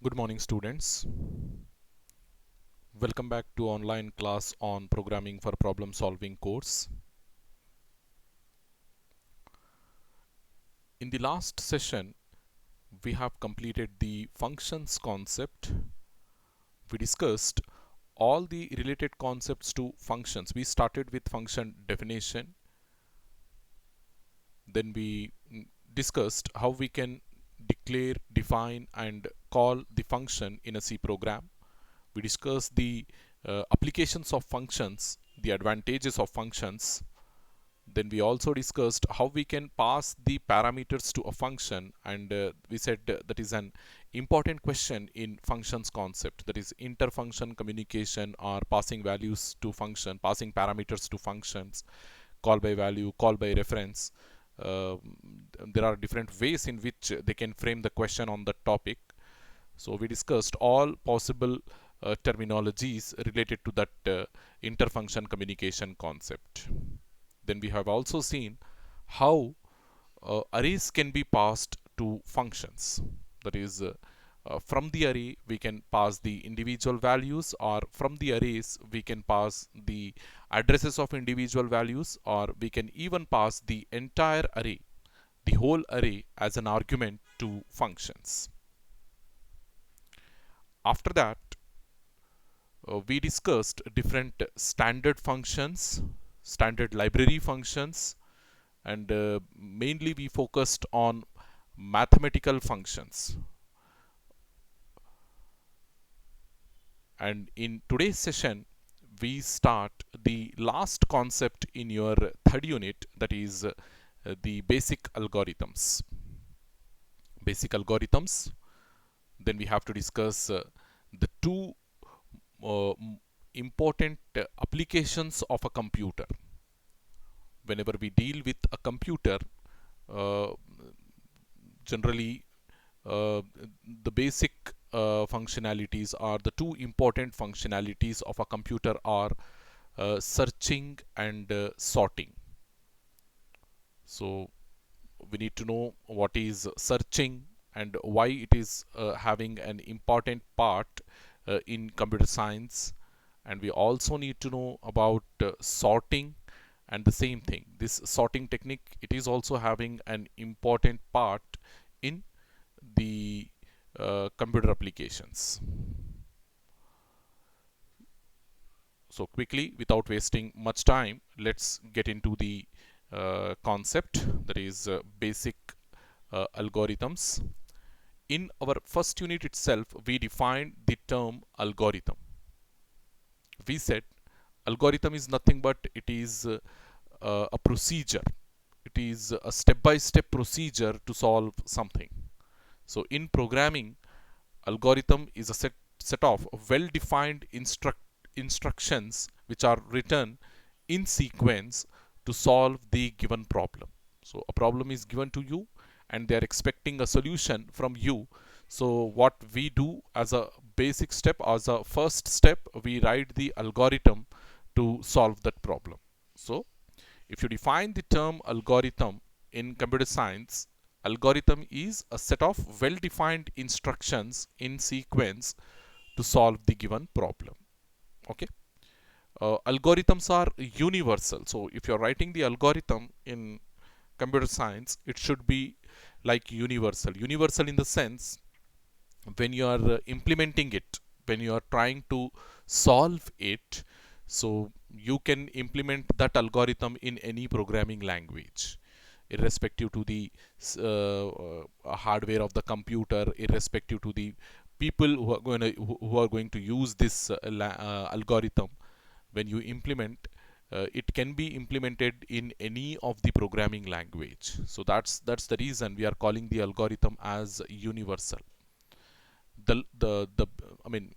Good morning, students. Welcome back to online class on programming for problem solving course. In the last session, we have completed the functions concept. We discussed all the related concepts to functions. We started with function definition. Then we discussed how we can declare, define, and call the function in a C program. We discussed the applications of functions, the advantages of functions. Then we also discussed how we can pass the parameters to a function, and we said that is an important question in functions concept, that is interfunction communication or passing values to function, passing parameters to functions, call by value, call by reference. Uh, there are different ways in which they can frame the question on the topic. So we discussed all possible terminologies related to that interfunction communication concept. Then we have also seen how arrays can be passed to functions. That is, from the array we can pass the individual values, or from the arrays we can pass the addresses of individual values, or we can even pass the entire array, the whole array, as an argument to functions. After that, we discussed different standard functions, standard library functions, and mainly we focused on mathematical functions. And in today's session, we start the last concept in your third unit, that is the basic algorithms. Basic algorithms. Then we have to discuss the two uh, important applications of a computer. Whenever we deal with a computer, uh, generally the basic functionalities, are the two important functionalities of a computer are searching and sorting. So we need to know what is searching and why it is having an important part in computer science, and we also need to know about sorting. And the same thing, this sorting technique, it is also having an important part in the computer applications. So quickly, without wasting much time, let's get into the concept, that is basic algorithms. In our first unit itself, we defined the term algorithm. We said algorithm is nothing but it is a procedure. It is a step-by-step procedure to solve something. So in programming, algorithm is a set of well-defined instructions which are written in sequence to solve the given problem. So a problem is given to you and they are expecting a solution from you. So what we do as a basic step, as a first step, we write the algorithm to solve that problem. So if you define the term algorithm in computer science, algorithm is a set of well-defined instructions in sequence to solve the given problem. Okay. Algorithms are universal. So if you're writing the algorithm in computer science, it should be like universal. Universal in the sense, when you are implementing it, when you are trying to solve it, so you can implement that algorithm in any programming language, irrespective to the hardware of the computer, irrespective to the people who are going to use this algorithm. When you implement, it can be implemented in any of the programming language. So that's the reason we are calling the algorithm as universal. The I mean,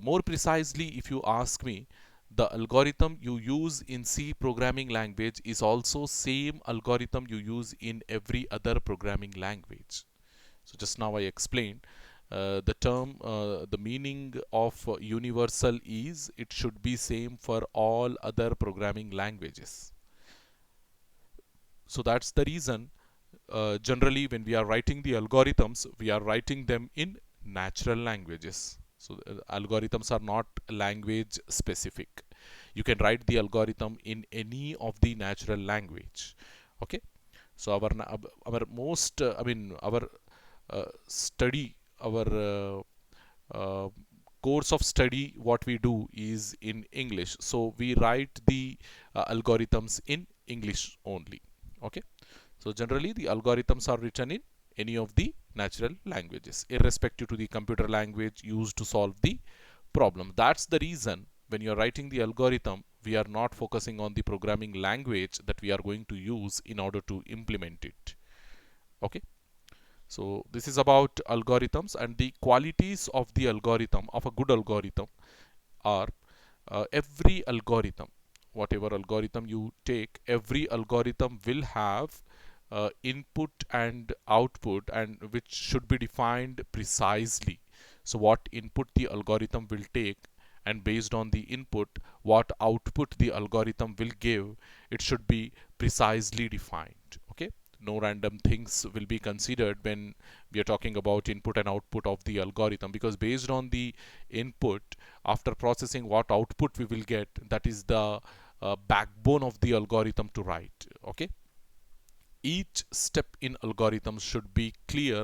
more precisely, if you ask me, the algorithm you use in C programming language is also same algorithm you use in every other programming language. So just now I explained the term, the meaning of universal is it should be same for all other programming languages. So that's the reason generally when we are writing the algorithms, we are writing them in natural languages. So algorithms are not language specific. You can write the algorithm in any of the natural language. Okay. So our most I mean our study our uh, course of study, what we do is in English, so we write the algorithms in English only. Okay. So generally the algorithms are written in any of the natural languages, irrespective to the computer language used to solve the problem. That's the reason when you're writing the algorithm, we are not focusing on the programming language that we are going to use in order to implement it. Okay. So this is about algorithms, and the qualities of the algorithm, of a good algorithm, are every algorithm, whatever algorithm you take, every algorithm will have input and output, and which should be defined precisely. So what input the algorithm will take, and based on the input what output the algorithm will give, it should be precisely defined. Okay. No random things will be considered when we are talking about input and output of the algorithm, because based on the input, after processing, what output we will get, that is the backbone of the algorithm to write. Okay. Each step in algorithms should be clear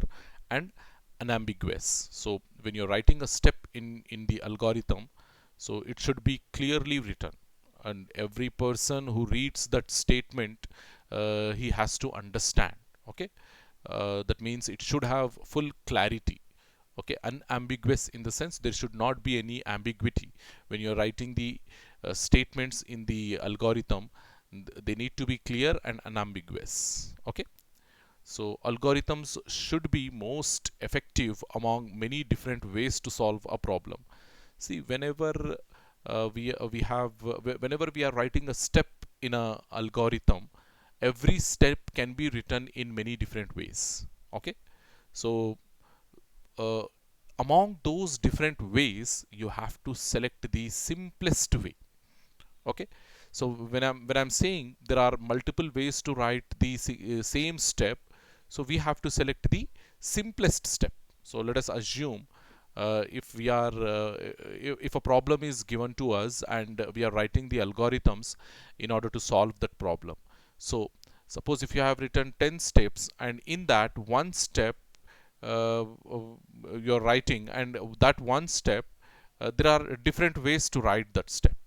and unambiguous. So when you're writing a step in the algorithm, so it should be clearly written, and every person who reads that statement, he has to understand. Okay. That means it should have full clarity. Okay. Unambiguous in the sense there should not be any ambiguity when you're writing the statements in the algorithm. They need to be clear and unambiguous. Okay. So algorithms should be most effective among many different ways to solve a problem. See, whenever we are writing a step in a algorithm, every step can be written in many different ways. Okay. So uh, among those different ways, you have to select the simplest way. Okay. So when I'm saying there are multiple ways to write the same step, so we have to select the simplest step. So let us assume, if a problem is given to us and we are writing the algorithms in order to solve that problem. So suppose if you have written 10 steps, and in that one step you're writing, and that one step, there are different ways to write that step.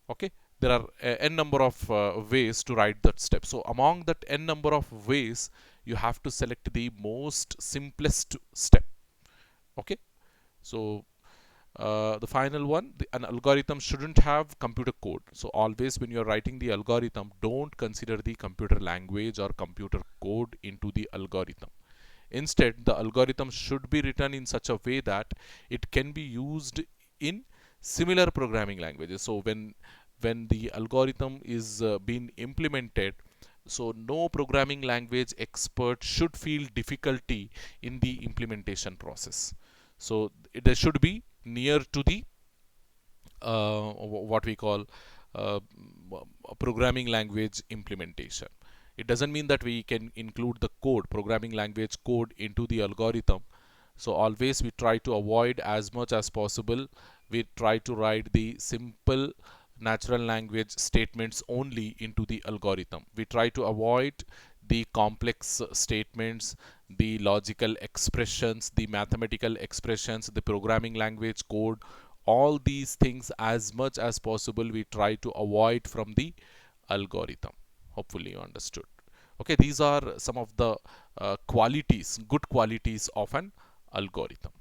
Okay. There are n number of ways to write that step. So among that n number of ways, you have to select the most simplest step. Okay. So the final one, an algorithm shouldn't have computer code. So always when you're writing the algorithm, don't consider the computer language or computer code into the algorithm. Instead, the algorithm should be written in such a way that it can be used in similar programming languages. So when the algorithm is being implemented, so no programming language expert should feel difficulty in the implementation process. So there should be near to the what we call uh, programming language implementation. It doesn't mean that we can include the code, programming language code, into the algorithm. So always we try to avoid as much as possible. We try to write the simple natural language statements only into the algorithm. We try to avoid the complex statements, the logical expressions, the mathematical expressions, the programming language code. All these things, as much as possible, we try to avoid from the algorithm. Hopefully you understood. Okay, these are some of the qualities, good qualities of an algorithm.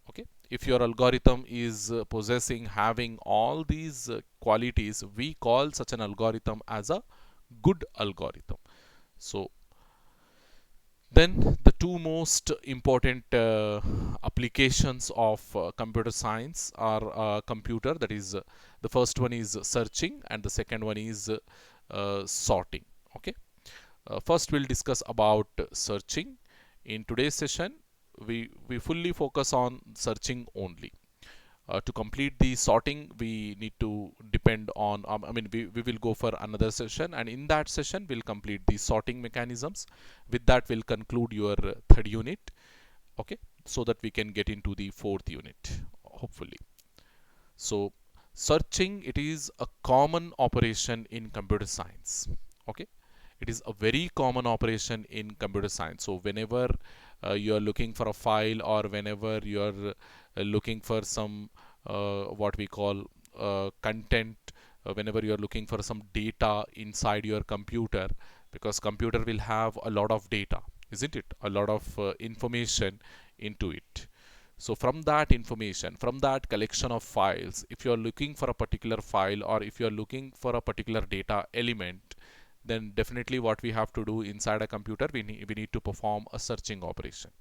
Okay, if your algorithm is possessing, having all these qualities, we call such an algorithm as a good algorithm. So then the two most important applications of computer science are computer, that is the first one is searching and the second one is sorting. Okay. First we'll discuss about searching. In today's session, we fully focus on searching only. To complete the sorting, we need to depend on, we will go for another session, and in that session we'll complete the sorting mechanisms. With that, we'll conclude your third unit. Okay. so that we can get into the fourth unit, hopefully. So searching, it is a common operation in computer science. Okay, it is a very common operation in computer science. So whenever you are looking for a file, or whenever you are looking for some what we call content, whenever you are looking for some data inside your computer, because computer will have a lot of data, isn't it, a lot of information into it. So from that information, from that collection of files, if you are looking for a particular file, or if you are looking for a particular data element, then definitely what we have to do inside a computer, we need to perform a searching operation,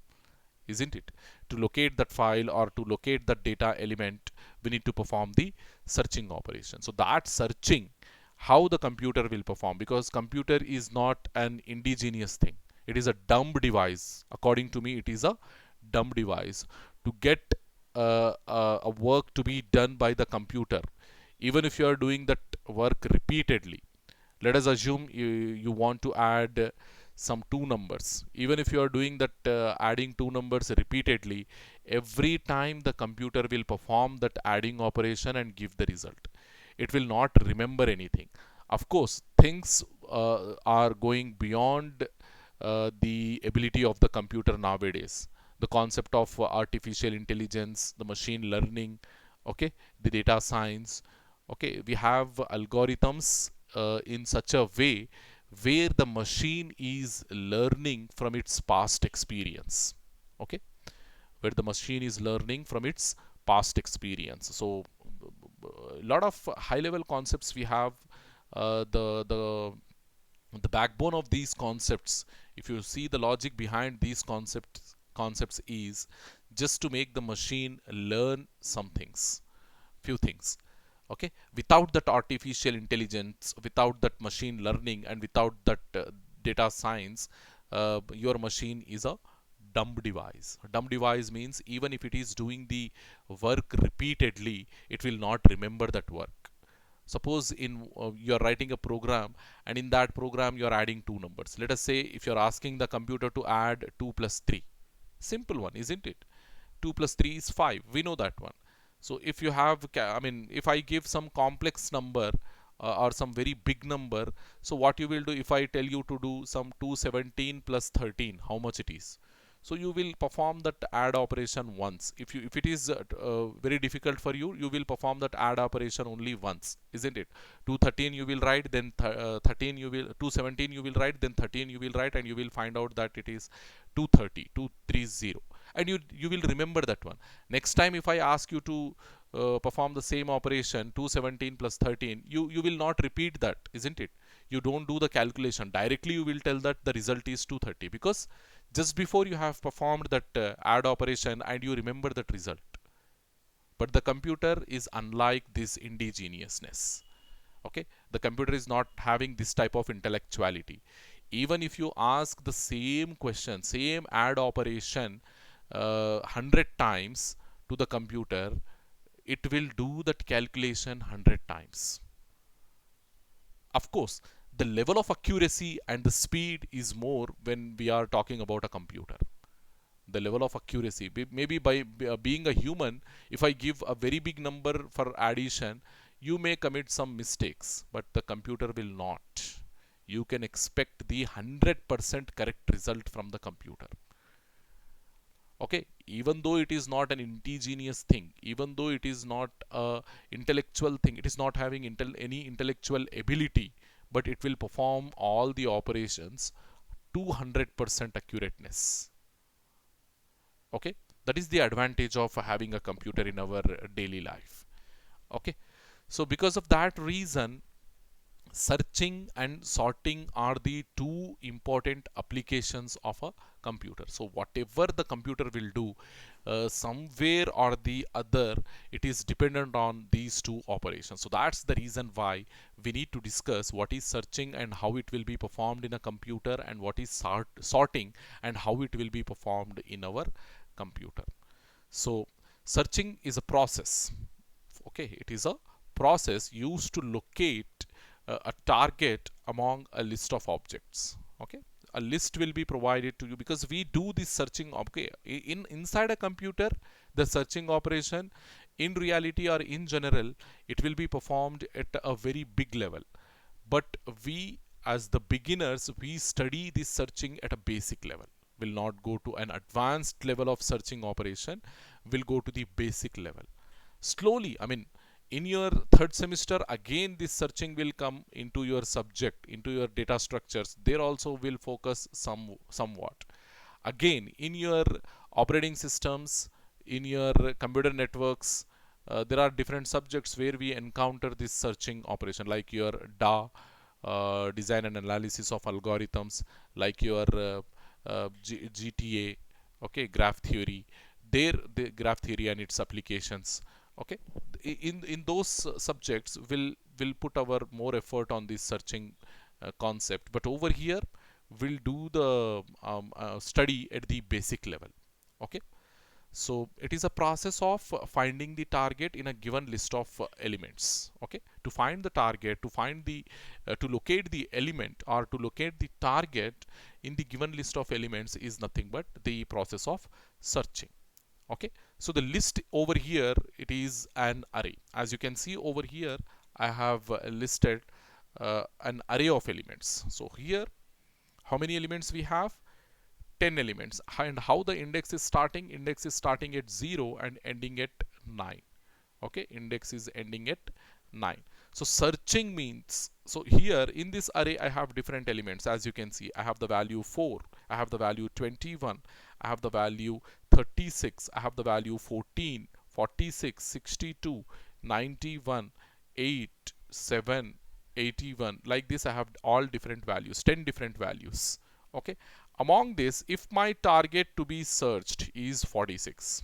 isn't it? To locate that file or to locate that data element, we need to perform the searching operation. So that searching, how the computer will perform, because computer is not an indigenous thing, it is a dumb device. According to me, it is a dumb device. To get a work to be done by the computer, even if you are doing that work repeatedly, let us assume you want to add some two numbers. Even if you are doing that adding two numbers repeatedly, every time the computer will perform that adding operation and give the result. It will not remember anything. Of course, things are going beyond the ability of the computer nowadays. The concept of artificial intelligence, the machine learning, okay, the data science, okay, we have algorithms in such a way where the machine is learning from its past experience, okay, where the machine is learning from its past experience. So a lot of high level concepts we have. The backbone of these concepts, if you see the logic behind these concepts is just to make the machine learn some things, few things. Okay, without that artificial intelligence, without that machine learning, and without that data science, your machine is a dumb device. A dumb device means even if it is doing the work repeatedly, it will not remember that work. Suppose in you are writing a program, and in that program you are adding two numbers. Let us say if you are asking the computer to add 2 plus 3, simple one, isn't it? 2 plus 3 is 5, we know that one. So if you have, I mean, if I give some complex number or some very big number, so what you will do, if I tell you to do some 217 plus 13, how much it is? So you will perform that add operation once. If it is very difficult for you, you will perform that add operation only once, isn't it? 213 you will write, then 13 you will, 217 you will write, then 13 you will write, and you will find out that it is 230, 230, and you will remember that one. Next time if I ask you to perform the same operation, 217 plus 13, you will not repeat that, isn't it? You don't do the calculation directly, you will tell that the result is 230, because just before you have performed that add operation and you remember that result. But the computer is unlike this indigenousness. Okay, the computer is not having this type of intellectuality. Even if you ask the same question, same add operation 100 times to the computer, it will do that calculation 100 times. Of course, the level of accuracy and the speed is more when we are talking about a computer. The level of accuracy, maybe by being a human, if I give a very big number for addition, you may commit some mistakes, but the computer will not. You can expect the 100% correct result from the computer. Okay, even though it is not an indigenous thing, even though it is not a intellectual thing, it is not having any intellectual ability, but it will perform all the operations 200% accurateness. Okay, that is the advantage of having a computer in our daily life. Okay, so because of that reason, searching and sorting are the two important applications of a computer. So whatever the computer will do, somewhere or the other, it is dependent on these two operations. So that's the reason why we need to discuss what is searching and how it will be performed in a computer, and what is sorting and how it will be performed in our computer. So searching is a process. Okay, it is a process used to locate a target among a list of objects. Okay, a list will be provided to you, because we do this searching. Okay, inside a computer, the searching operation in reality or in general, it will be performed at a very big level. But we, as the beginners, we study this searching at a basic level. Will not go to an advanced level of searching operation, will go to the basic level. Slowly, I mean, in your third semester, again this searching will come into your subject, into your data structures. There also will focus somewhat. Again, in your operating systems, in your computer networks, there are different subjects where we encounter this searching operation, like your DA, design and analysis of algorithms, like your GTA, okay, graph theory. There, the graph theory and its applications. Okay, in those subjects, will put our more effort on this searching concept. But over here, we'll do the study at the basic level. Okay, so it is a process of finding the target in a given list of elements. Okay, to find the target, to find the to locate the element, or to locate the target in the given list of elements, is nothing but the process of searching. Okay, so the list over here, it is an array. As you can see over here, I have listed an array of elements. So here, how many elements we have? 10 elements. And how the index is starting? Index is starting at 0 and ending at 9. Okay, index is ending at 9. So searching means, so here in this array I have different elements. As you can see, I have the value 4, I have the value 21, I have the value 36, I have the value 14, 46, 62, 91, 8, 7, 81. Like this, I have all different values, 10 different values. Okay, among this, if my target to be searched is 46,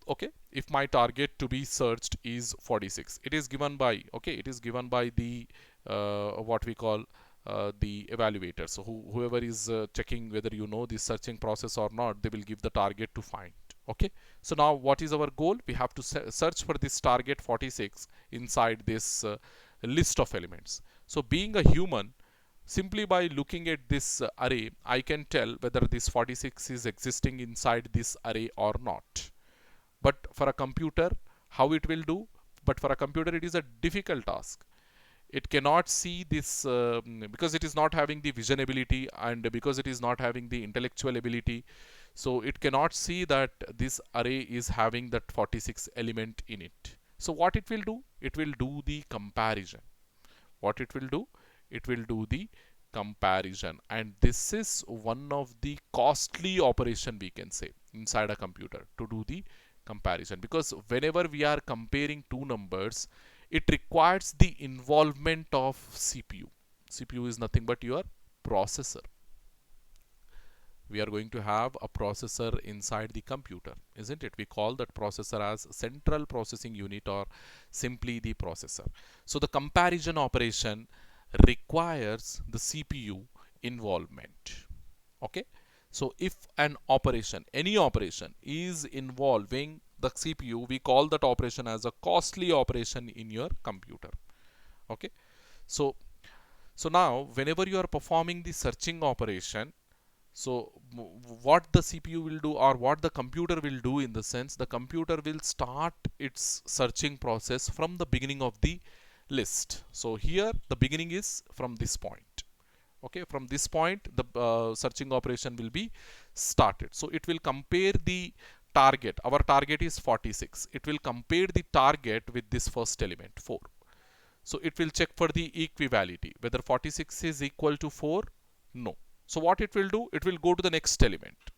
okay, if my target to be searched is 46, it is given by, okay, it is given by the what we call the evaluator. So whoever is checking whether you know this searching process or not, they will give the target to find. Okay, so now what is our goal? We have to search for this target 46 inside this list of elements. So being a human, simply by looking at this array, I can tell whether this 46 is existing inside this array or not. But for a computer, how it will do? But for a computer, it is a difficult task. It cannot see this because it is not having the vision ability, and because it is not having the intellectual ability. So it cannot see that this array is having that 46 element in it. So what it will do? It will do the comparison. What it will do? It will do the comparison. And this is one of the costly operation, we can say, inside a computer, to do the comparison, because whenever we are comparing two numbers, it requires the involvement of CPU. CPU is nothing but your processor. We are going to have a processor inside the computer, isn't it? We call that processor as central processing unit, or simply the processor. So the comparison operation requires the CPU involvement. Okay, so if an operation, any operation, is involving the CPU, we call that operation as a costly operation in your computer. Okay, so now whenever you are performing the searching operation, so what the CPU will do, or what the computer will do, in the sense, the computer will start its searching process from the beginning of the list. So here the beginning is from this point. Okay, from this point the searching operation will be started. So it will compare the target. Our target is 46. It will compare the target with this first element 4. So it will check for the equivality, whether 46 is equal to 4. No. So what it will do? It will go to the next element.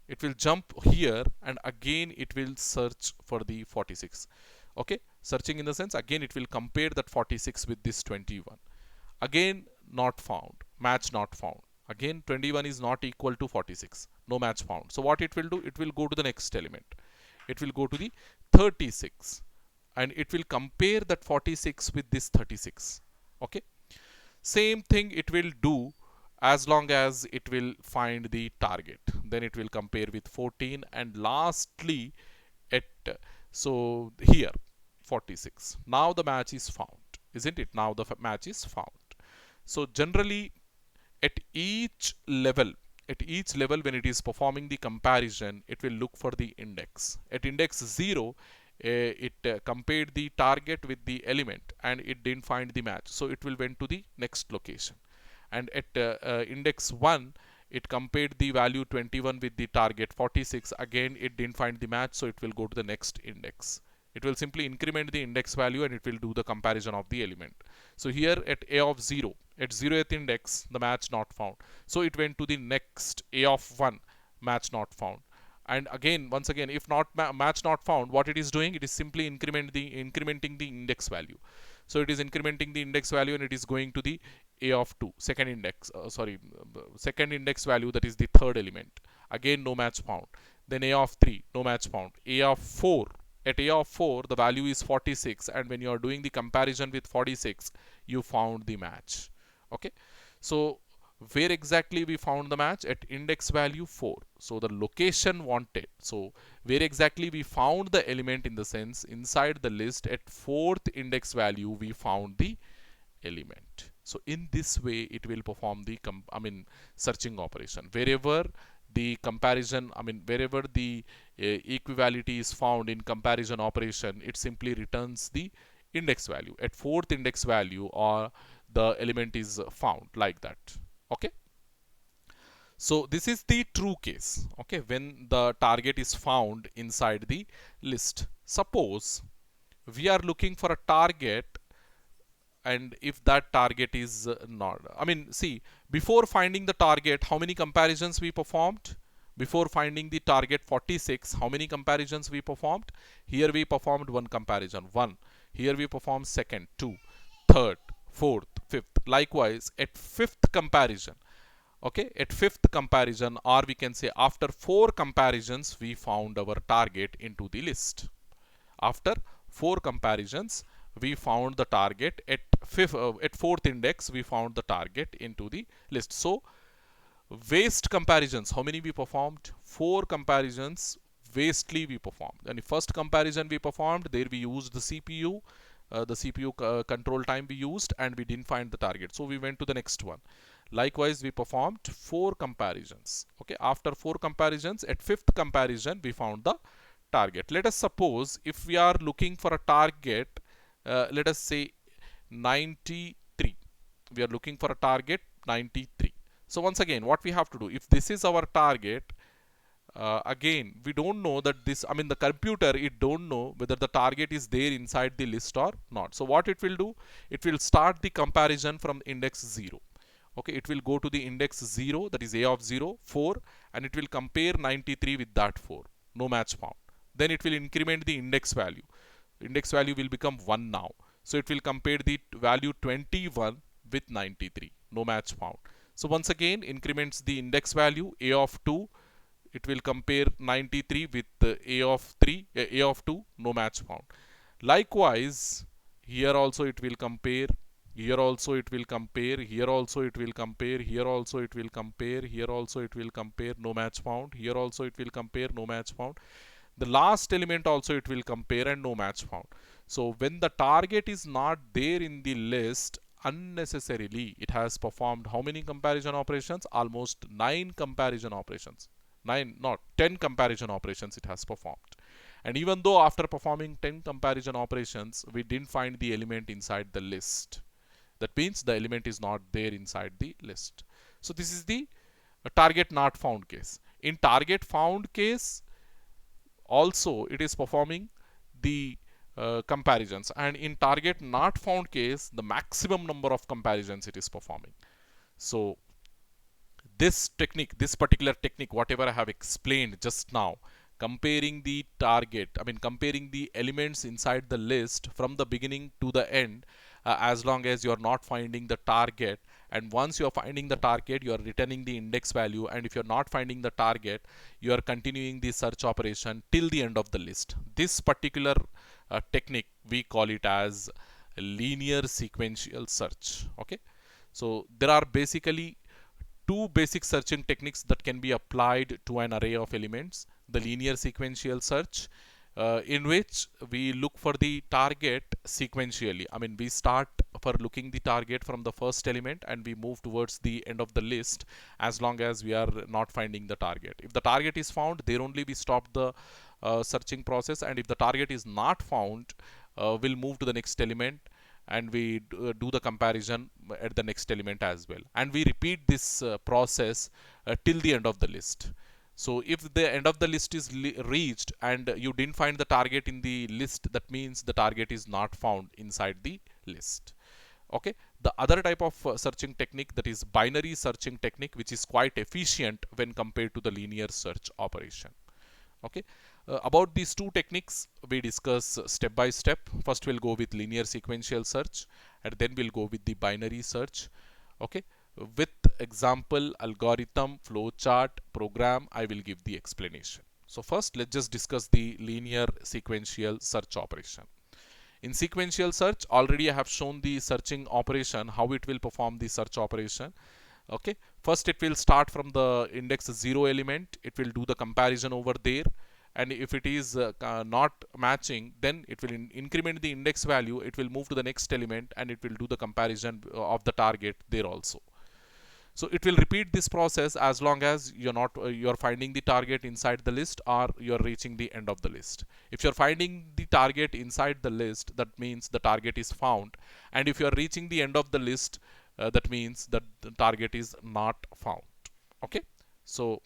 It will jump here, and again it will search for the 46. Okay, searching in the sense, again it will compare that 46 with this 21. Again not found, match not found. Again 21 is not equal to 46, no match found. So what it will do? It will go to the next element. It will go to the 36, and it will compare that 46 with this 36. Okay, same thing it will do as long as it will find the target. Then it will compare with 14, and lastly at, so here 46. Now the match is found, isn't it? Now the match is found. So generally, at each level, when it is performing the comparison, it will look for the index. At index 0, it compared the target with the element and it didn't find the match, so it will went to the next location. And at index 1, it compared the value 21 with the target 46, again it didn't find the match, so it will go to the next index. It will simply increment the index value and it will do the comparison of the element. So here at a of 0, at 0th index, the match not found, so it went to the next a of 1, match not found. And again, once again, if not match not found, what it is doing, it is simply incrementing the index value. So it is incrementing the index value and it is going to the a of 2, second index, second index value, that is the third element. Again no match found. Then a of 3, no match found. A of 4, at a of 4 the value is 46, and when you are doing the comparison with 46, you found the match. Okay, so where exactly we found the match? At index value 4. So the location wanted, so where exactly we found the element, in the sense inside the list at 4th index value we found the element. So in this way it will perform the searching operation. Wherever the comparison, wherever the equivality is found in comparison operation, it simply returns the index value. At 4th index value, or the element is found, like that. Okay, so this is the true case, okay, when the target is found inside the list. Suppose we are looking for a target, and if that target is not, see, before finding the target, how many comparisons we performed? Before finding the target 46, how many comparisons we performed? Here we performed one comparison, 1. Here we performed second, 2, third, fourth, fifth. Likewise, at 5th comparison, okay, at 5th comparison, or we can say after 4 comparisons, we found our target into the list. After 4 comparisons, we found the target at 4th index, we found the target into the list. So waste comparisons, how many we performed? 4 comparisons wastely we performed. And the first comparison we performed, there we used the CPU, control time we used, and we didn't find the target, so we went to the next one. Likewise, we performed 4 comparisons. Okay, after 4 comparisons, at 5th comparison we found the target. Let us suppose if we are looking for a target, let us say 93. We are looking for a target 93. So once again, what we have to do, if this is our target, again we don't know that this, the computer, it don't know whether the target is there inside the list or not. So what it will do, it will start the comparison from index 0. Okay, it will go to the index 0, that is a of 0, 4, and it will compare 93 with that 4. No match found. Then it will increment the index value. Index value will become 1 now. So it will compare the value 21 with 93. No match found. So once again, increments the index value, a of 2. It will compare 93 with a of 3, a of 2. No match found. Likewise, here also it will compare. Here also it will compare, here also it will compare, here also it will compare, here also it will compare, no match found. Here also it will compare, no match found. The last element also it will compare and no match found. So when the target is not there in the list, unnecessarily it has performed how many comparison operations? Almost 9 comparison operations. 10 comparison operations it has performed. And even though after performing 10 comparison operations, we didn't find the element inside the list. That means the element is not there inside the list. So this is the target not found case. In target found case, also it is performing the comparisons, and in target not found case, the maximum number of comparisons it is performing. So this technique, this particular technique, whatever I have explained just now, comparing the target, comparing the elements inside the list from the beginning to the end, as long as you are not finding the target, and once you are finding the target, you are returning the index value, and if you are not finding the target, you are continuing the search operation till the end of the list. This particular technique, we call it as linear sequential search. Okay, so there are basically 2 basic searching techniques that can be applied to an array of elements: the linear sequential search, in which we look for the target sequentially. I mean, we start for looking the target from the first element and we move towards the end of the list as long as we are not finding the target. If the target is found, there only we stop the searching process, and if the target is not found, we'll move to the next element and we do the comparison at the next element as well, and we repeat this process till the end of the list. So if the end of the list is reached and you didn't find the target in the list, that means the target is not found inside the list. Okay, the other type of searching technique, that is binary searching technique, which is quite efficient when compared to the linear search operation. Okay, about these two techniques we discuss step by step. First we'll go with linear sequential search, and then we'll go with the binary search. Okay, with example, algorithm, flowchart, program, I will give the explanation. So first let's just discuss the linear sequential search operation. In sequential search, already I have shown the searching operation, how it will perform the search operation. Okay, first it will start from the index 0 element, it will do the comparison over there, and if it is not matching, then it will increment the index value, it will move to the next element and it will do the comparison of the target there also. So it will repeat this process as long as you're finding the target inside the list or you're reaching the end of the list. If you're finding the target inside the list, that means the target is found, and if you're reaching the end of the list, that means that the target is not found. Okay, so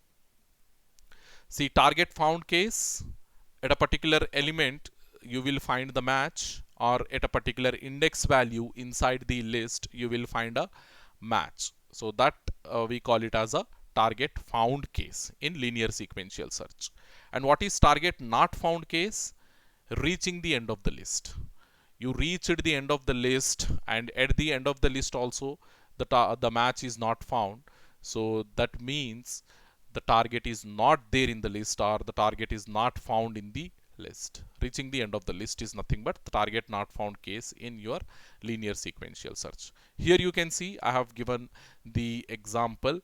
see, target found case, at a particular element you will find the match, or at a particular index value inside the list you will find a match. So that we call it as a target found case in linear sequential search. And what is target not found case? Reaching the end of the list. You reached the end of the list, and at the end of the list also the match is not found. So that means the target is not there in the list, or the target is not found in the list. Reaching the end of the list is nothing but the target not found case in your linear sequential search. Here you can see I have given the example,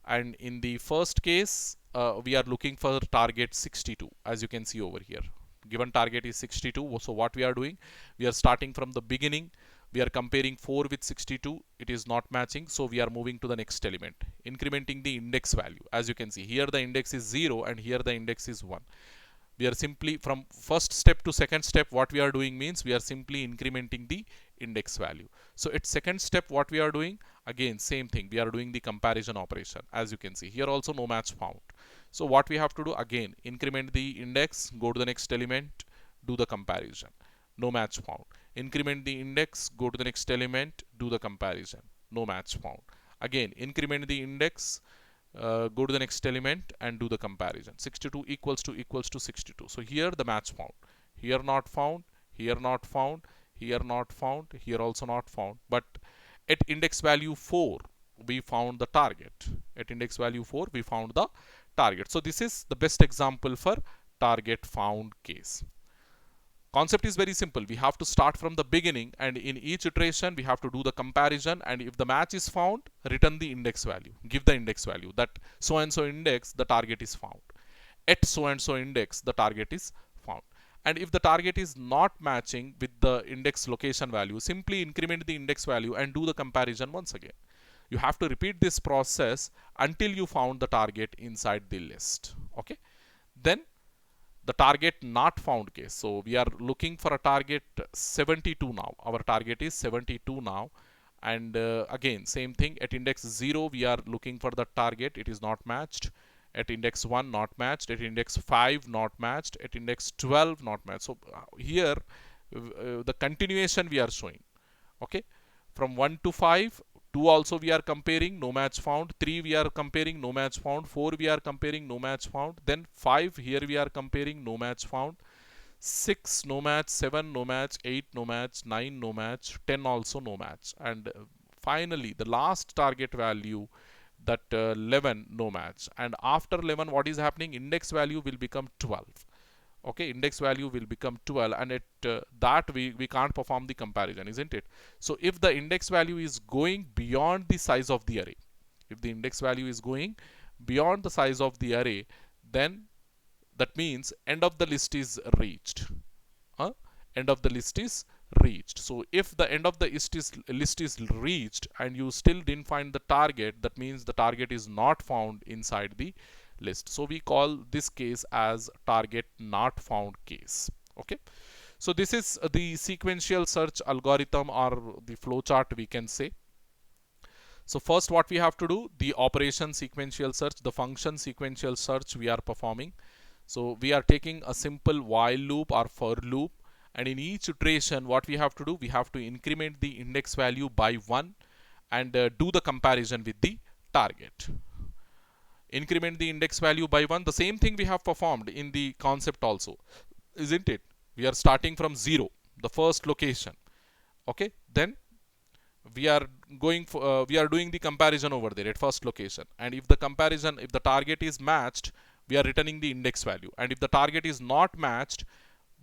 and in the first case we are looking for target 62, as you can see over here. Given target is 62, so what we are doing, we are starting from the beginning, we are comparing 4 with 62, it is not matching, so we are moving to the next element, incrementing the index value. As you can see, here the index is 0 and here the index is 1. We are simply, from first step to second step, what we are doing means we are simply incrementing the index value. So at second step what we are doing, again same thing, we are doing the comparison operation. As you can see, here also no match found. So what we have to do, again increment the index, go to the next element, do the comparison, no match found. Increment the index, go to the next element, do the comparison, no match found. Again increment the index, go to the next element and do the comparison. 62 equals to 62. So here the match found, here not found, here not found, here not found, here also not found. But at index value 4 we found the target. At index value 4 we found the target. So this is the best example for target found case. Concept is very simple. We have to start from the beginning, and in each iteration we have to do the comparison, and if the match is found, return the index value, give the index value that so and so index the target is found, at so and so index the target is found. And if the target is not matching with the index location value, simply increment the index value and do the comparison once again. You have to repeat this process until you found the target inside the list. Okay, then the target not found case. So we are looking for a target 72 now. Our target is 72 now. And again, same thing, at index 0, we are looking for the target. It is not matched. At index 1, not matched. At index 5, not matched. At index 12, not matched. So here, the continuation we are showing. Okay, from 1 to 5, 2 also we are comparing, no match found. 3 we are comparing, no match found. 4 we are comparing, no match found. Then 5, here we are comparing, no match found. 6 no match, 7 no match, 8 no match, 9 no match, 10 also no match. And finally the last target value, that 11, no match. And after 11 what is happening, index value will become 12. Okay, index value will become 12, and at that we can't perform the comparison, isn't it? So if the index value is going beyond the size of the array, if the index value is going beyond the size of the array, then that means end of the list is reached. End of the list is reached. So if the end of the list is reached and you still didn't find the target, that means the target is not found inside the list. So we call this case as target not found case. Okay. So this is the sequential search algorithm, or the flowchart we can say. So first what we have to do, the operation sequential search, the function sequential search we are performing. So we are taking a simple while loop or for loop, and in each iteration what we have to do, we have to increment the index value by 1 and do the comparison with the target. Increment the index value by 1, the same thing we have performed in the concept also, isn't it? We are starting from 0, the first location. Okay, then we are we are doing the comparison over there at first location, and if the comparison, if the target is matched, we are returning the index value, and if the target is not matched,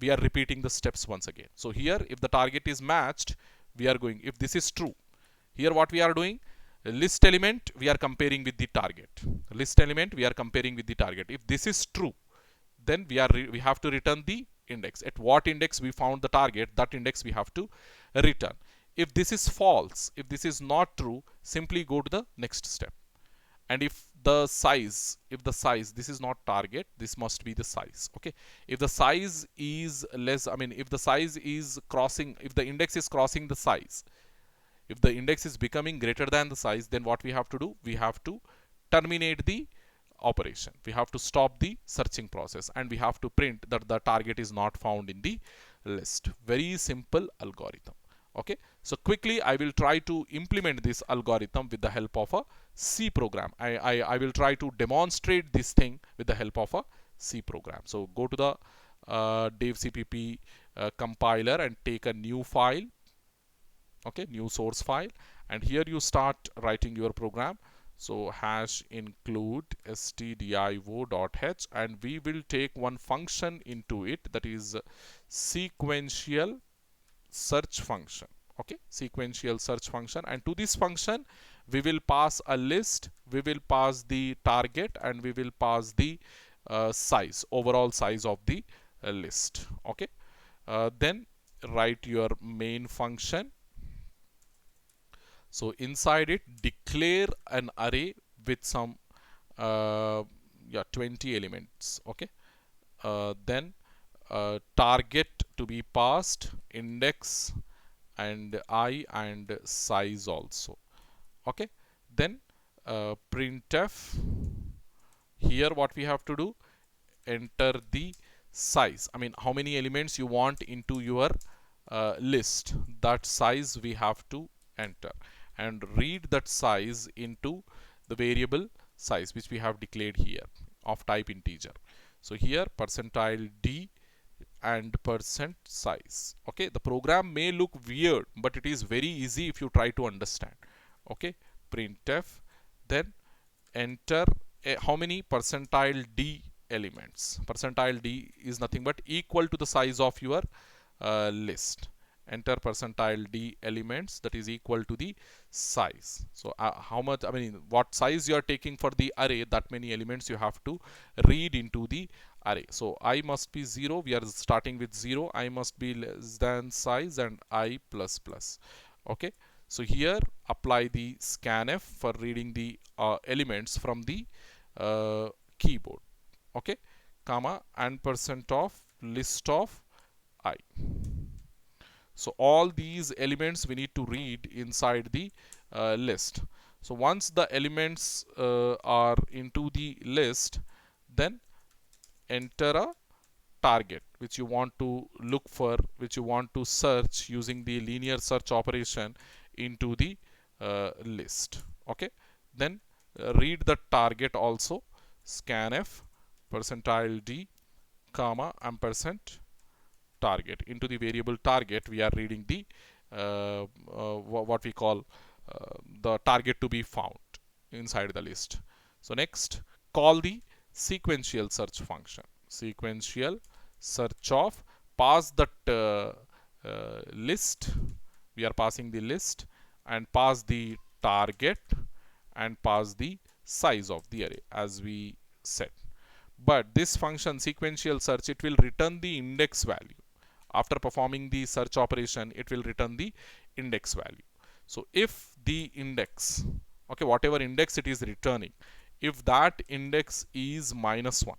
we are repeating the steps once again. So here if the target is matched, we are going, if this is true, here what we are doing, list element we are comparing with the target, list element we are comparing with the target. If this is true, then we have to return the index. At what index we found the target, that index we have to return. If this is false, if this is not true, simply go to the next step. And if the size, this is not target, this must be the size. Okay, if the size is less, I mean if the size is crossing, if the index is crossing the size, if the index is becoming greater than the size, then what we have to do, we have to terminate the operation, we have to stop the searching process, and we have to print that the target is not found in the list. Very simple algorithm. Okay, so quickly I will try to implement this algorithm with the help of a C program. I will try to demonstrate this thing with the help of a C program. So go to the devcpp compiler and take a new file. Okay, new source file, and here you start writing your program. So hash include stdio.h, and we will take one function into it, that is sequential search function. Okay, sequential search function, and to this function we will pass a list, we will pass the target, and we will pass the size, overall size of the list. Okay, then write your main function. So inside it declare an array with some 20 elements. Okay, then target to be passed, index and I and size also. Okay, then printf, here what we have to do, enter the size, I mean how many elements you want into your list, that size we have to enter, and read that size into the variable size which we have declared here of type integer. So here percentile d and percent size. Okay, the program may look weird, but it is very easy if you try to understand. Okay, printf, then enter how many percentile d elements. Percentile d is nothing but equal to the size of your list. Enter percentile d elements, that is equal to the size. So how much, I mean what size you are taking for the array, that many elements you have to read into the array. So I must be 0, we are starting with 0, I must be less than size, and I plus plus. Okay, so here apply the scanf for reading the elements from the keyboard. Okay, comma and percent of list of I. So all these elements we need to read inside the list. So once the elements are into the list, then enter a target which you want to look for, which you want to search using the linear search operation into the list. Okay, then read the target also, scanf percentile d comma ampersand target. Into the variable target we are reading the what we call the target to be found inside the list. So next, call the sequential search function, sequential search of, pass that list, we are passing the list, and pass the target, and pass the size of the array as we said. But this function sequential search, it will return the index value. After performing the search operation, it will return the index value. So if the index, okay, whatever index it is returning, if that index is -1,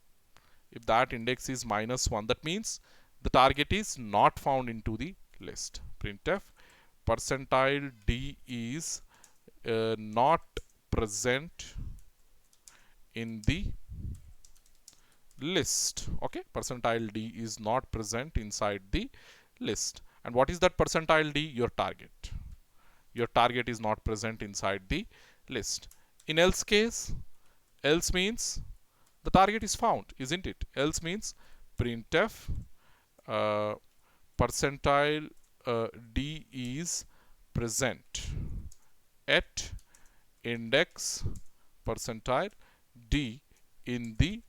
if that index is -1, that means the target is not found into the list. Printf percentile d is not present in the list. Okay, percentile d is not present inside the list. And what is that percentile d? Your target. Your target is not present inside the list. In else case, else means the target is found, isn't it? Else means printf uh, percentile d is present at index percentile d in the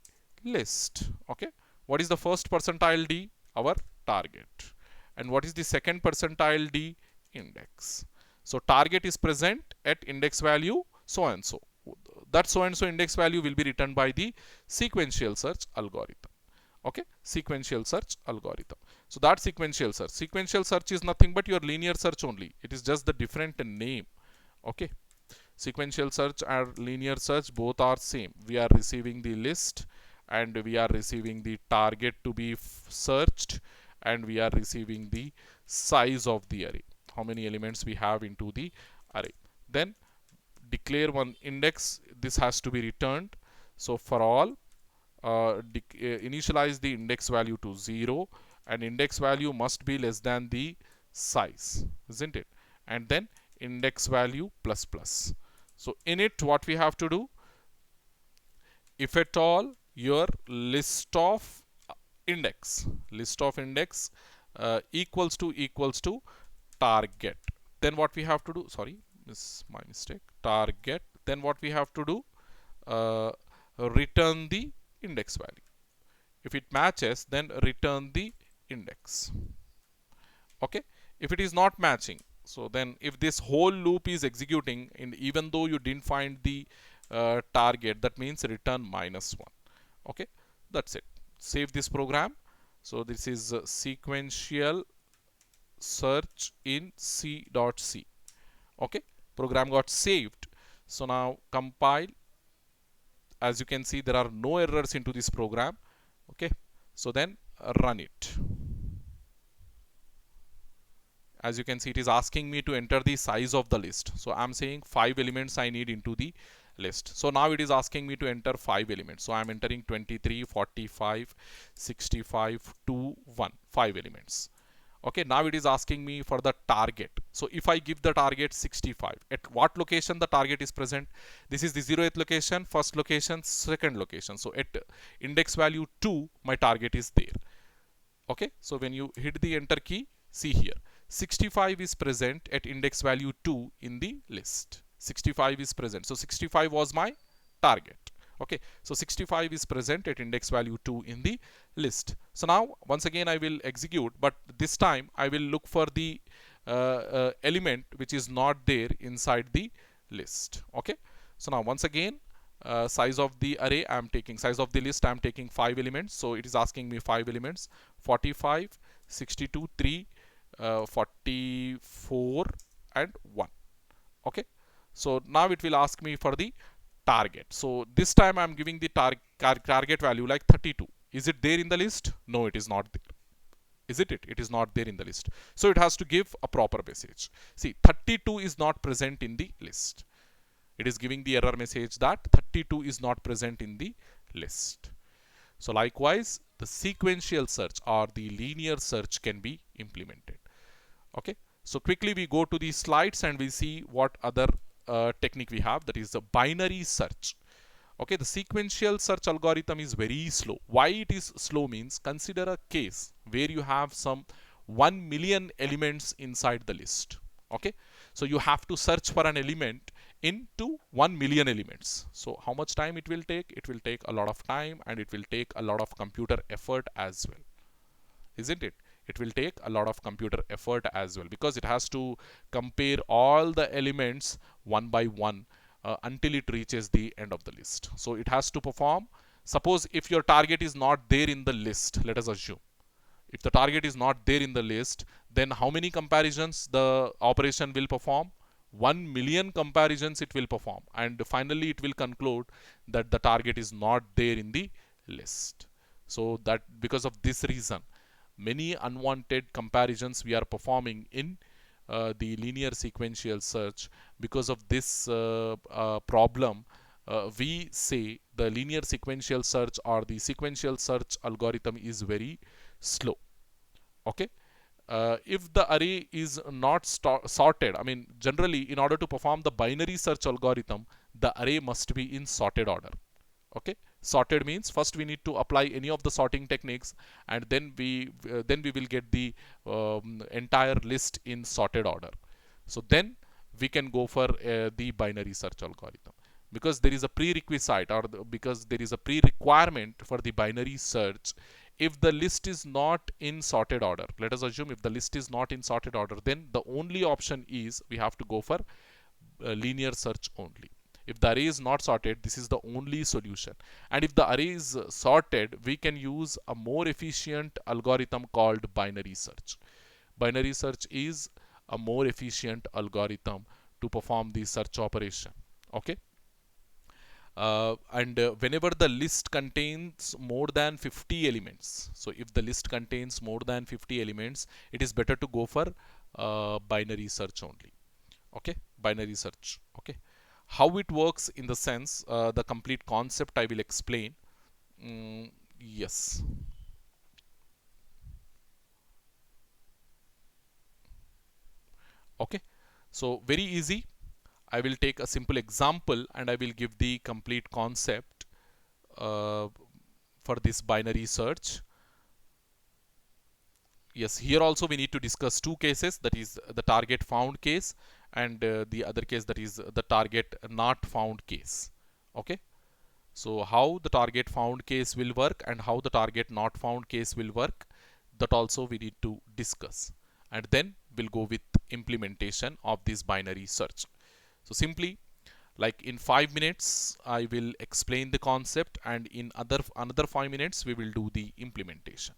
list. Okay, what is the first percentile d? Our target. And what is the second percentile d? Index. So target is present at index value so and so. That so and so index value will be returned by the sequential search algorithm. Okay, sequential search algorithm. So that sequential search is nothing but your linear search only. It is just the different name. Okay, sequential search and linear search both are same. We are receiving the list and we are receiving the target to be searched, and we are receiving the size of the array, how many elements we have into the array. Then declare one index, this has to be returned. So for all, initialize the index value to 0, and index value must be less than the size, isn't it? And then index value plus plus. So in it, what we have to do, if at all your list of index equals to target, then what we have to do, sorry, this is my mistake, target, then what we have to do, return the index value. If it matches, then return the index. Okay, if it is not matching, so then if this whole loop is executing and even though you didn't find the target, that means return -1. Okay, that's it. Save this program. So this is sequential search in c.c. Okay, program got saved. So now compile. As you can see, there are no errors into this program. Okay, so then run it. As you can see, it is asking me to enter the size of the list. So I'm saying 5 elements I need into the list. So now it is asking me to enter 5 elements. So I'm entering 23, 45, 65, 2, 1, 5 elements. Okay, now it is asking me for the target. So if I give the target 65, at what location the target is present? This is the 0th location, first location, second location. So at index value 2, my target is there. Okay, so when you hit the enter key, see here, 65 is present at index value 2 in the list. 65 is present. So 65 was my target. Okay, so 65 is present at index value 2 in the list. So now once again I will execute, but this time I will look for the element which is not there inside the list. Okay, so now once again, size of the array I am taking, size of the list I am taking 5 elements. So it is asking me 5 elements, 45, 62, 3, 44 and 1. Okay, so now it will ask me for the target. So this time I am giving the target value like 32. Is it there in the list? No, it is not there. Is it? It is not there in the list. So it has to give a proper message. See, 32 is not present in the list. It is giving the error message that 32 is not present in the list. So likewise, the sequential search or the linear search can be implemented. Okay, so quickly we go to the slides and we see what other technique we have, that is the binary search. Okay, the sequential search algorithm is very slow. Why it is slow means, consider a case where you have some 1 million elements inside the list. Okay, so you have to search for an element into 1 million elements. So how much time it will take? It will take a lot of time, and it will take a lot of computer effort as well, isn't it? It will take a lot of computer effort as well, because it has to compare all the elements one by one until it reaches the end of the list. So it has to perform Suppose if your target is not there in the list, let us assume if the target is not there in the list, then how many comparisons the operation will perform? 1 million comparisons it will perform, and finally it will conclude that the target is not there in the list. So that because of this reason, many unwanted comparisons we are performing in the linear sequential search. Because of this problem, we say the linear sequential search or the sequential search algorithm is very slow. Okay. If the array is not sorted, I mean, generally in order to perform the binary search algorithm, the array must be in sorted order. Okay. Sorted means first we need to apply any of the sorting techniques, and then we will get the entire list in sorted order. So then we can go for the binary search algorithm, because there is a prerequisite, or because there is a pre-requirement for the binary search. If the list is not in sorted order, let us assume if the list is not in sorted order, then the only option is we have to go for linear search only. If the array is not sorted, this is the only solution. And if the array is sorted, we can use a more efficient algorithm called binary search. Binary search is a more efficient algorithm to perform the search operation. Okay. And whenever the list contains more than 50 elements, so if the list contains more than 50 elements, it is better to go for binary search only. Okay. Binary search. Okay. How it works in the sense, the complete concept I will explain. Yes. Okay. So very easy. I will take a simple example and I will give the complete concept for this binary search. Yes, here also we need to discuss two cases, that is the target found case and the other case, that is the target not found case. Okay. So how the target found case will work and how the target not found case will work, that also we need to discuss, and then we'll go with implementation of this binary search. So simply, like in 5 minutes I will explain the concept, and in another 5 minutes we will do the implementation.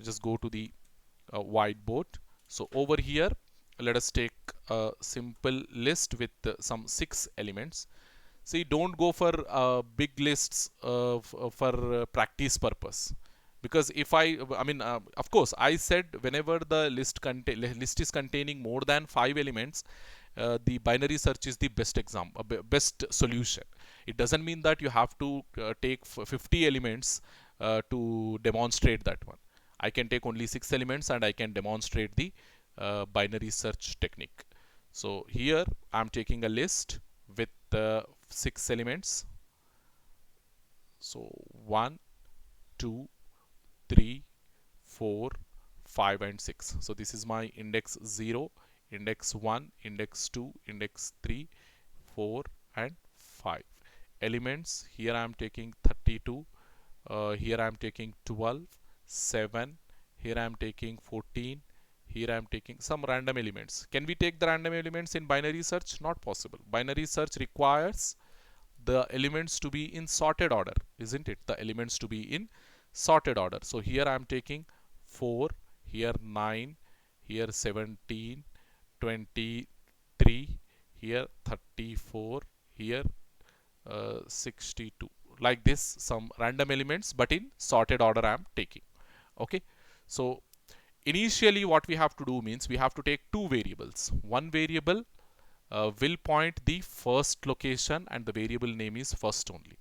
Just go to the whiteboard. So over here, let us take a simple list with some 6 elements. See, don't go for big lists for practice purpose, because if I mean, of course I said whenever the list is containing more than 5 elements, the binary search is the best example, best solution. It doesn't mean that you have to take 50 elements to demonstrate that one. I can take only 6 elements and I can demonstrate the binary search technique. So here I'm taking a list with 6 elements. So 1, 2, 3, 4, 5 and 6. So this is my index 0, index 1, index 2, index 3, 4 and 5 elements. Here I am taking 32, here I am taking 12, 7, here I am taking 14, here I am taking some random elements. Can we take the random elements in binary search? Not possible. Binary search requires the elements to be in sorted order, isn't it? The elements to be in sorted order. So here I am taking 4, here 9, here 17, 23, here 34, here 62. Like this, some random elements, but in sorted order I am taking. Okay. So initially what we have to do means we have to take two variables. One variable will point the first location and the variable name is first only,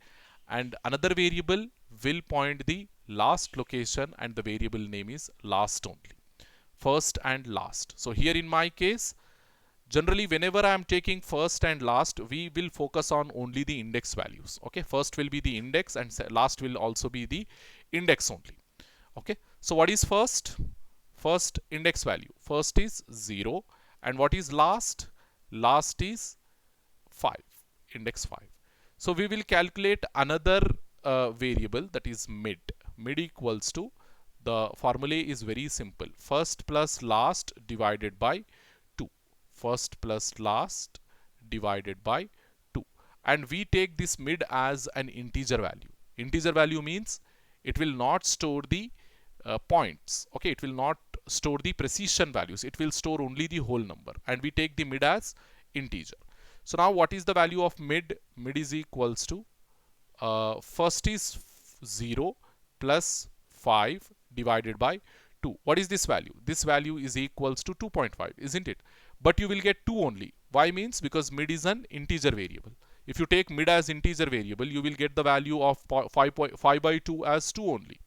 and another variable will point the last location and the variable name is last only. First and last. So here in my case, generally whenever I am taking first and last, we will focus on only the index values. Okay. First will be the index and last will also be the index only. Okay. So what is first? First index value. First is 0, and what is last? Last is 5, index 5. So we will calculate another variable, that is mid. Mid equals to, the formula is very simple. First plus last divided by 2. First plus last divided by 2. And we take this mid as an integer value. Integer value means it will not store the points. Okay, it will not store the precision values. It will store only the whole number, and we take the mid as integer. So now what is the value of mid? Mid is equals to first is 0 plus 5 divided by 2. What is this value? This value is equals to 2.5, isn't it? But you will get 2 only. Why means? Because mid is an integer variable. If you take mid as integer variable, you will get the value of 5 by 2 as 2 only,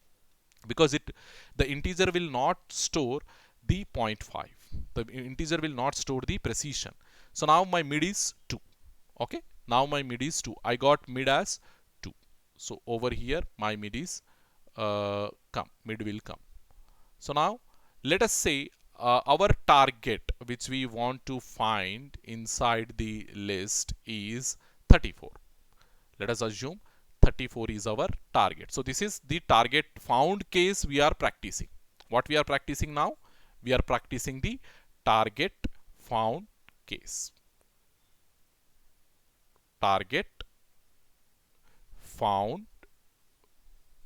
because the integer will not store the 0.5. The integer will not store the precision. So now my mid is 2. Okay, now my mid is 2. I got mid as 2. So over here my mid is mid will come. So now let us say our target which we want to find inside the list is 34. Let us assume 34 is our target. So this is the target found case we are practicing. What we are practicing now? We are practicing the target found case. Target found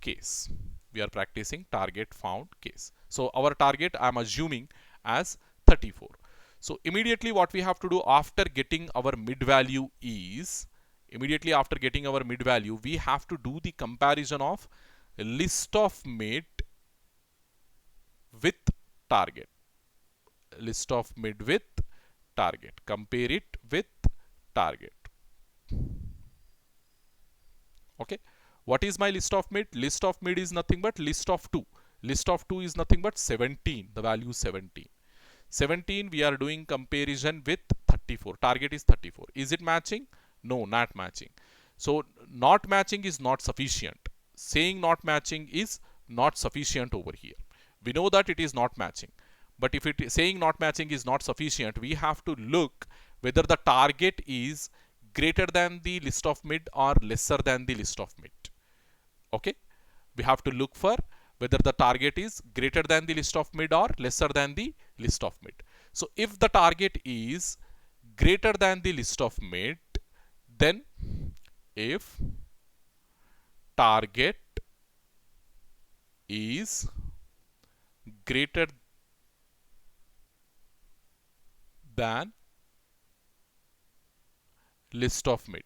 case. We are practicing target found case. So our target I am assuming as 34. So immediately what we have to do after getting our mid value is, immediately after getting our mid value, we have to do the comparison of list of mid with target. List of mid with target. Compare it with target. Okay. What is my list of mid? List of mid is nothing but list of 2. List of 2 is nothing but 17. The value is 17. 17 we are doing comparison with 34. Target is 34. Is it matching? No, not matching. So not matching is not sufficient. Saying not matching is not sufficient over here. We know that it is not matching. But if it is saying not matching is not sufficient, we have to look whether the target is greater than the list of mid or lesser than the list of mid. Okay, we have to look for whether the target is greater than the list of mid or lesser than the list of mid. So if the target is greater than the list of mid, then if target is greater than list of mid,